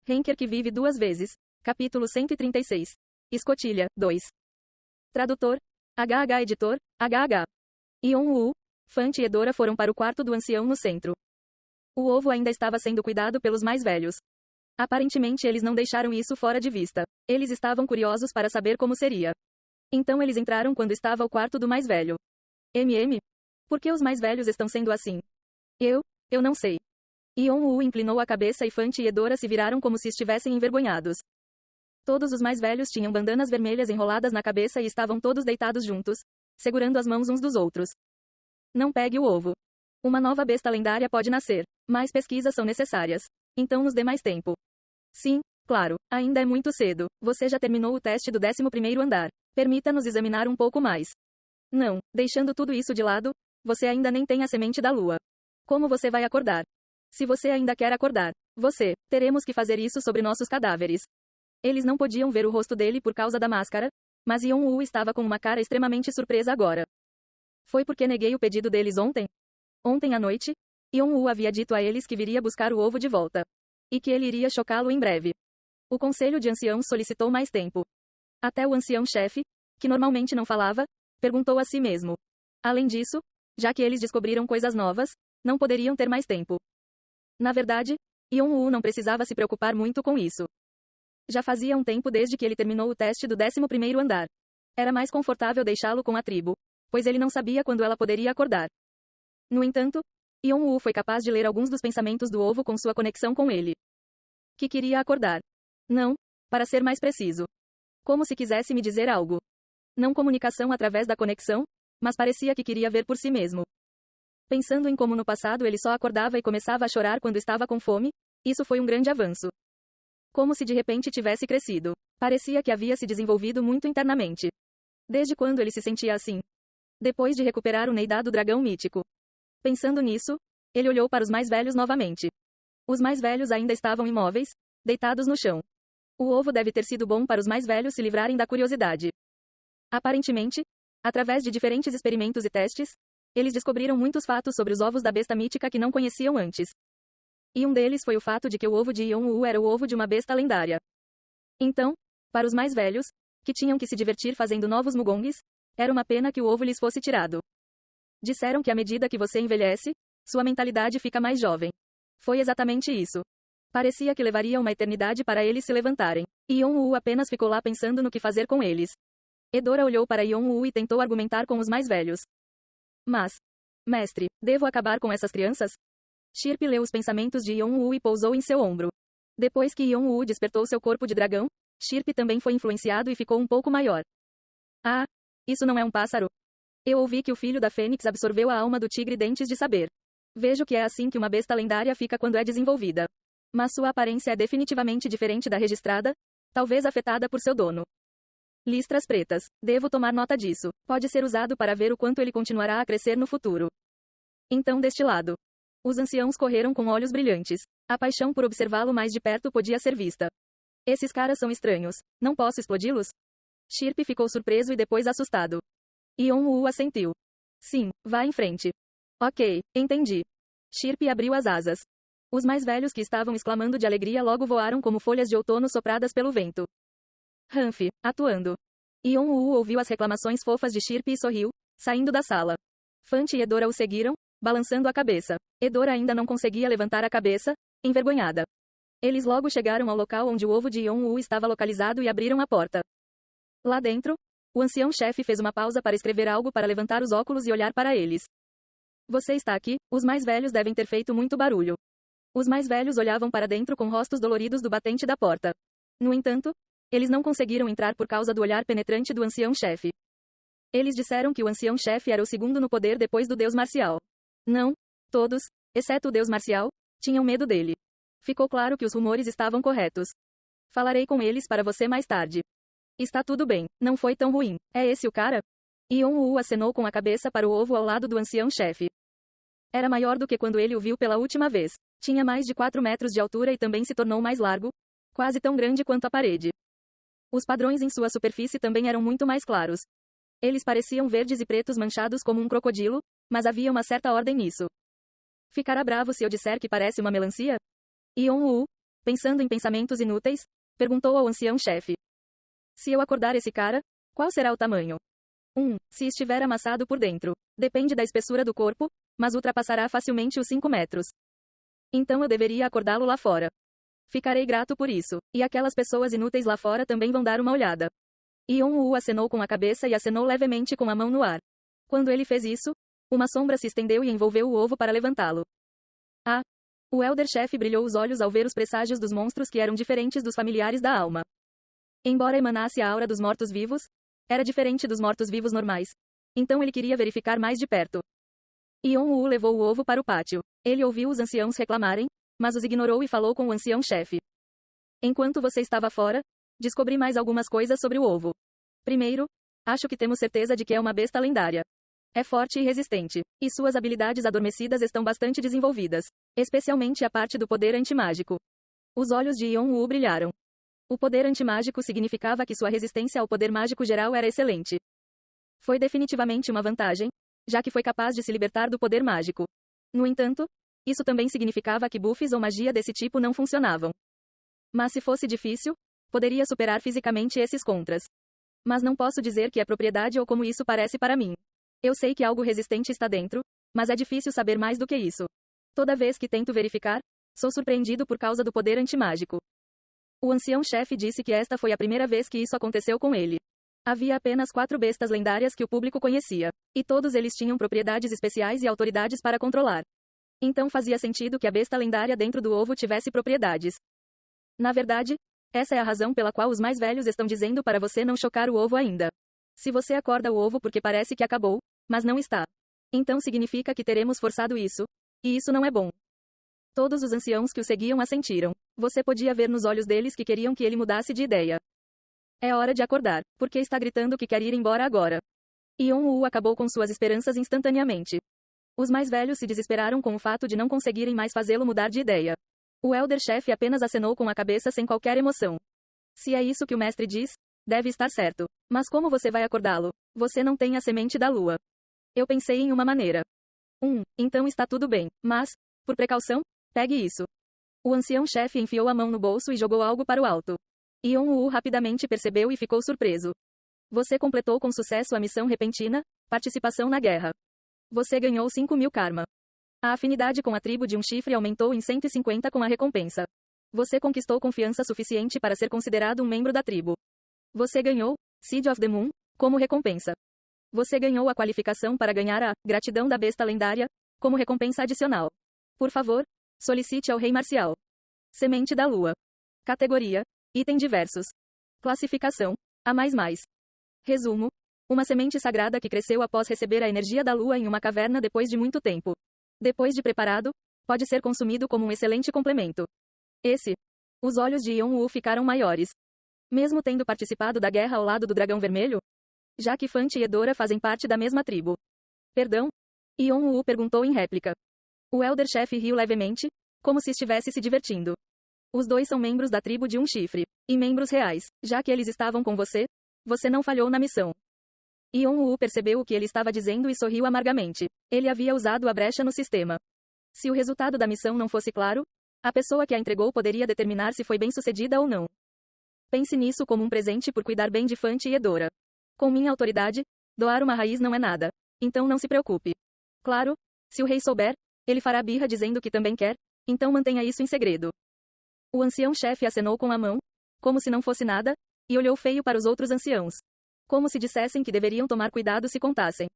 Henker que vive duas vezes. Capítulo 136. Escotilha, 2. Tradutor. HH Editor, HH. Yeon-woo, Fant e Edora foram para o quarto do ancião no centro. O ovo ainda estava sendo cuidado pelos mais velhos. Aparentemente eles não deixaram isso fora de vista. Eles estavam curiosos para saber como seria. Então eles entraram quando estava o quarto do mais velho. Por que os mais velhos estão sendo assim? Eu não sei. Yeon-woo inclinou a cabeça e Fant e Edora se viraram como se estivessem envergonhados. Todos os mais velhos tinham bandanas vermelhas enroladas na cabeça e estavam todos deitados juntos, segurando as mãos uns dos outros. Não pegue o ovo. Uma nova besta lendária pode nascer. Mais pesquisas são necessárias. Então nos dê mais tempo. Sim, claro, ainda é muito cedo. Você já terminou o teste do 11º andar. Permita-nos examinar um pouco mais. Não, deixando tudo isso de lado, você ainda nem tem a semente da lua. Como você vai acordar? Se você ainda quer acordar, teremos que fazer isso sobre nossos cadáveres. Eles não podiam ver o rosto dele por causa da máscara, mas Yeon-woo estava com uma cara extremamente surpresa agora. Foi porque neguei o pedido deles ontem? Ontem à noite, Yeon-woo havia dito a eles que viria buscar o ovo de volta. E que ele iria chocá-lo em breve. O conselho de anciãos solicitou mais tempo. Até o ancião-chefe, que normalmente não falava, perguntou a si mesmo. Além disso, já que eles descobriram coisas novas, não poderiam ter mais tempo. Na verdade, Yeon-woo não precisava se preocupar muito com isso. Já fazia um tempo desde que ele terminou o teste do 11º andar. Era mais confortável deixá-lo com a tribo, pois ele não sabia quando ela poderia acordar. No entanto, Yeon-woo foi capaz de ler alguns dos pensamentos do ovo com sua conexão com ele. Que queria acordar. Não, para ser mais preciso. Como se quisesse me dizer algo. Não comunicação através da conexão, mas parecia que queria ver por si mesmo. Pensando em como no passado ele só acordava e começava a chorar quando estava com fome, isso foi um grande avanço. Como se de repente tivesse crescido. Parecia que havia se desenvolvido muito internamente. Desde quando ele se sentia assim? Depois de recuperar o Neidá do dragão mítico. Pensando nisso, ele olhou para os mais velhos novamente. Os mais velhos ainda estavam imóveis, deitados no chão. O ovo deve ter sido bom para os mais velhos se livrarem da curiosidade. Aparentemente, através de diferentes experimentos e testes, eles descobriram muitos fatos sobre os ovos da besta mítica que não conheciam antes. E um deles foi o fato de que o ovo de Yeon-woo era o ovo de uma besta lendária. Então, para os mais velhos, que tinham que se divertir fazendo novos mugongues, era uma pena que o ovo lhes fosse tirado. Disseram que à medida que você envelhece, sua mentalidade fica mais jovem. Foi exatamente isso. Parecia que levaria uma eternidade para eles se levantarem. Yeon-woo apenas ficou lá pensando no que fazer com eles. Edora olhou para Yeon-woo e tentou argumentar com os mais velhos. Mas, mestre, devo acabar com essas crianças? Shirp leu os pensamentos de Yeon-woo e pousou em seu ombro. Depois que Yeon-woo despertou seu corpo de dragão, Shirp também foi influenciado e ficou um pouco maior. Ah, isso não é um pássaro? Eu ouvi que o filho da Fênix absorveu a alma do tigre Dentes de Saber. Vejo que é assim que uma besta lendária fica quando é desenvolvida. Mas sua aparência é definitivamente diferente da registrada, talvez afetada por seu dono. Listras pretas. Devo tomar nota disso. Pode ser usado para ver o quanto ele continuará a crescer no futuro. Então deste lado. Os anciãos correram com olhos brilhantes. A paixão por observá-lo mais de perto podia ser vista. Esses caras são estranhos. Não posso explodi-los? Shirp ficou surpreso e depois assustado. Yeon-woo assentiu. Sim, vá em frente. Ok, entendi. Shirp abriu as asas. Os mais velhos que estavam exclamando de alegria logo voaram como folhas de outono sopradas pelo vento. Hanf, atuando. Yeon-woo ouviu as reclamações fofas de Shirp e sorriu, saindo da sala. Fant e Edora o seguiram, balançando a cabeça. Edora ainda não conseguia levantar a cabeça, envergonhada. Eles logo chegaram ao local onde o ovo de Yeon-woo estava localizado e abriram a porta. Lá dentro, o ancião-chefe fez uma pausa para escrever algo para levantar os óculos e olhar para eles. Você está aqui? Os mais velhos devem ter feito muito barulho. Os mais velhos olhavam para dentro com rostos doloridos do batente da porta. No entanto, eles não conseguiram entrar por causa do olhar penetrante do ancião-chefe. Eles disseram que o ancião-chefe era o segundo no poder depois do deus marcial. Não, todos, exceto o deus marcial, tinham medo dele. Ficou claro que os rumores estavam corretos. Falarei com eles para você mais tarde. Está tudo bem, não foi tão ruim. É esse o cara? Yeon-woo acenou com a cabeça para o ovo ao lado do ancião-chefe. Era maior do que quando ele o viu pela última vez. Tinha mais de 4 metros de altura e também se tornou mais largo, quase tão grande quanto a parede. Os padrões em sua superfície também eram muito mais claros. Eles pareciam verdes e pretos manchados como um crocodilo, mas havia uma certa ordem nisso. Ficará bravo se eu disser que parece uma melancia? Yeon-woo, pensando em pensamentos inúteis, perguntou ao ancião-chefe. Se eu acordar esse cara, qual será o tamanho? Se estiver amassado por dentro. Depende da espessura do corpo, mas ultrapassará facilmente os 5 metros. Então eu deveria acordá-lo lá fora. Ficarei grato por isso, e aquelas pessoas inúteis lá fora também vão dar uma olhada. Yon-woo acenou com a cabeça e acenou levemente com a mão no ar. Quando ele fez isso, uma sombra se estendeu e envolveu o ovo para levantá-lo. Ah! O Elder-chefe brilhou os olhos ao ver os presságios dos monstros que eram diferentes dos familiares da alma. Embora emanasse a aura dos mortos-vivos, era diferente dos mortos-vivos normais. Então ele queria verificar mais de perto. Yon-woo levou o ovo para o pátio. Ele ouviu os anciãos reclamarem, mas os ignorou e falou com o ancião-chefe. Enquanto você estava fora, descobri mais algumas coisas sobre o ovo. Primeiro, acho que temos certeza de que é uma besta lendária. É forte e resistente, e suas habilidades adormecidas estão bastante desenvolvidas, especialmente a parte do poder antimágico. Os olhos de Yon-woo brilharam. O poder antimágico significava que sua resistência ao poder mágico geral era excelente. Foi definitivamente uma vantagem, já que foi capaz de se libertar do poder mágico. No entanto, isso também significava que buffs ou magia desse tipo não funcionavam. Mas se fosse difícil, poderia superar fisicamente esses contras. Mas não posso dizer que é propriedade ou como isso parece para mim. Eu sei que algo resistente está dentro, mas é difícil saber mais do que isso. Toda vez que tento verificar, sou surpreendido por causa do poder antimágico. O ancião-chefe disse que esta foi a primeira vez que isso aconteceu com ele. Havia apenas 4 bestas lendárias que o público conhecia, e todos eles tinham propriedades especiais e autoridades para controlar. Então fazia sentido que a besta lendária dentro do ovo tivesse propriedades. Na verdade, essa é a razão pela qual os mais velhos estão dizendo para você não chocar o ovo ainda. Se você acorda o ovo porque parece que acabou, mas não está. Então significa que teremos forçado isso, e isso não é bom. Todos os anciãos que o seguiam assentiram. Você podia ver nos olhos deles que queriam que ele mudasse de ideia. É hora de acordar, porque está gritando que quer ir embora agora. Yon-woo acabou com suas esperanças instantaneamente. Os mais velhos se desesperaram com o fato de não conseguirem mais fazê-lo mudar de ideia. O Elder-chefe apenas acenou com a cabeça sem qualquer emoção. Se é isso que o mestre diz, deve estar certo. Mas como você vai acordá-lo? Você não tem a semente da lua. Eu pensei em uma maneira. Então está tudo bem, mas, por precaução, pegue isso. O ancião-chefe enfiou a mão no bolso e jogou algo para o alto. Yon-woo rapidamente percebeu e ficou surpreso. Você completou com sucesso a missão repentina, participação na guerra. Você ganhou 5.000 karma. A afinidade com a tribo de um chifre aumentou em 150 com a recompensa. Você conquistou confiança suficiente para ser considerado um membro da tribo. Você ganhou Seed of the Moon como recompensa. Você ganhou a qualificação para ganhar a gratidão da besta lendária como recompensa adicional. Por favor, solicite ao Rei Marcial. Semente da Lua. Categoria: Item diversos. Classificação: A++. Resumo: uma semente sagrada que cresceu após receber a energia da lua em uma caverna depois de muito tempo. Depois de preparado, pode ser consumido como um excelente complemento. Os olhos de Yon-woo ficaram maiores. Mesmo tendo participado da guerra ao lado do Dragão Vermelho? Já que Fante e Edora fazem parte da mesma tribo. Perdão? Yon-woo perguntou em réplica. O Elder-chefe riu levemente, como se estivesse se divertindo. Os dois são membros da tribo de um chifre, e membros reais. Já que eles estavam com você, você não falhou na missão. Yon-woo percebeu o que ele estava dizendo e sorriu amargamente. Ele havia usado a brecha no sistema. Se o resultado da missão não fosse claro, a pessoa que a entregou poderia determinar se foi bem-sucedida ou não. Pense nisso como um presente por cuidar bem de Fante e Edora. Com minha autoridade, doar uma raiz não é nada. Então não se preocupe. Claro, se o rei souber, ele fará birra dizendo que também quer, então mantenha isso em segredo. O ancião-chefe acenou com a mão, como se não fosse nada, e olhou feio para os outros anciãos. Como se dissessem que deveriam tomar cuidado se contassem.